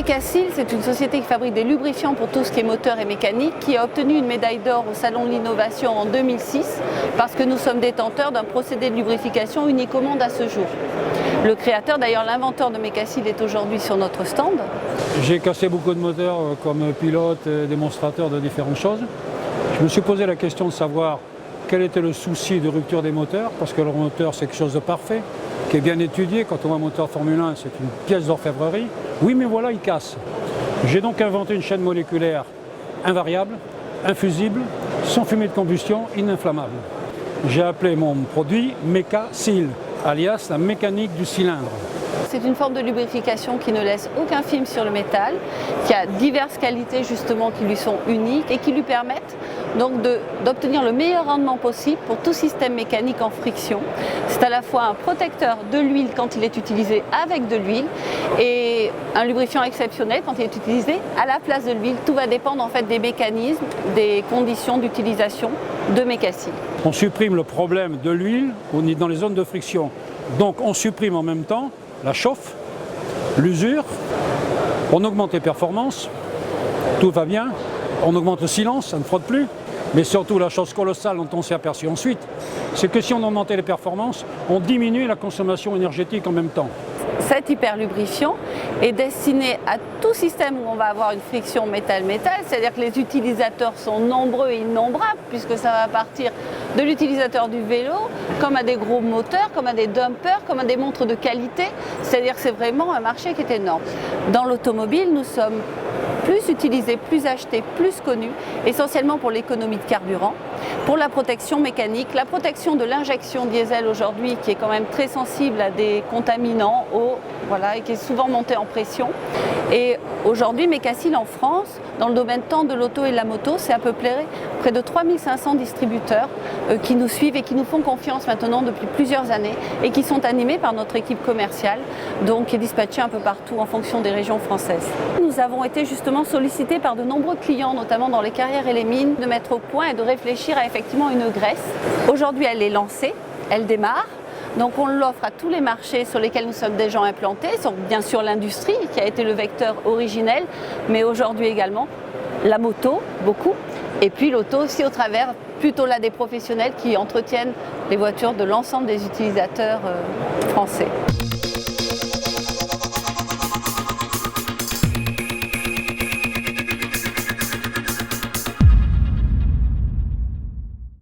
Mecassil, c'est une société qui fabrique des lubrifiants pour tout ce qui est moteur et mécanique, qui a obtenu une médaille d'or au Salon de l'Innovation en 2006 parce que nous sommes détenteurs d'un procédé de lubrification unique au monde à ce jour. Le créateur, d'ailleurs l'inventeur de Mecassil, est aujourd'hui sur notre stand. J'ai cassé beaucoup de moteurs comme pilote et démonstrateur de différentes choses. Je me suis posé la question de savoir quel était le souci de rupture des moteurs, parce que le moteur c'est quelque chose de parfait, qui est bien étudié. Quand on voit un moteur Formule 1, c'est une pièce d'orfèvrerie. Oui, mais voilà, il casse. J'ai donc inventé une chaîne moléculaire invariable, infusible, sans fumée de combustion, ininflammable. J'ai appelé mon produit Mecassil, alias la mécanique du cylindre. C'est une forme de lubrification qui ne laisse aucun film sur le métal, qui a diverses qualités justement qui lui sont uniques et qui lui permettent donc d'obtenir le meilleur rendement possible pour tout système mécanique en friction. C'est à la fois un protecteur de l'huile quand il est utilisé avec de l'huile et un lubrifiant exceptionnel quand il est utilisé à la place de l'huile. Tout va dépendre en fait des mécanismes, des conditions d'utilisation de Mecassil. On supprime le problème de l'huile dans les zones de friction. Donc on supprime en même temps la chauffe, l'usure, on augmente les performances, tout va bien, on augmente le silence, ça ne frotte plus, mais surtout la chose colossale dont on s'est aperçu ensuite, c'est que si on augmentait les performances, on diminue la consommation énergétique en même temps. Cet hyperlubrifiant est destiné à tout système où on va avoir une friction métal-métal, c'est-à-dire que les utilisateurs sont nombreux et innombrables, puisque ça va partir de l'utilisateur du vélo, comme à des gros moteurs, comme à des dumpers, comme à des montres de qualité, c'est-à-dire que c'est vraiment un marché qui est énorme. Dans l'automobile, nous sommes plus utilisés, plus achetés, plus connus, essentiellement pour l'économie de carburant, pour la protection mécanique, la protection de l'injection diesel aujourd'hui qui est quand même très sensible à des contaminants, eau, voilà, et qui est souvent montée en pression. Et aujourd'hui, Mecassil en France, dans le domaine tant de l'auto et de la moto, c'est à peu près de 3500 distributeurs qui nous suivent et qui nous font confiance maintenant depuis plusieurs années et qui sont animés par notre équipe commerciale, donc qui est dispatchée un peu partout en fonction des régions françaises. Nous avons été justement sollicités par de nombreux clients, notamment dans les carrières et les mines, de mettre au point et de réfléchir à effectivement une graisse. Aujourd'hui, elle est lancée, elle démarre. Donc on l'offre à tous les marchés sur lesquels nous sommes déjà implantés, sur bien sûr l'industrie qui a été le vecteur originel, mais aujourd'hui également la moto, beaucoup, et puis l'auto aussi au travers plutôt là des professionnels qui entretiennent les voitures de l'ensemble des utilisateurs français.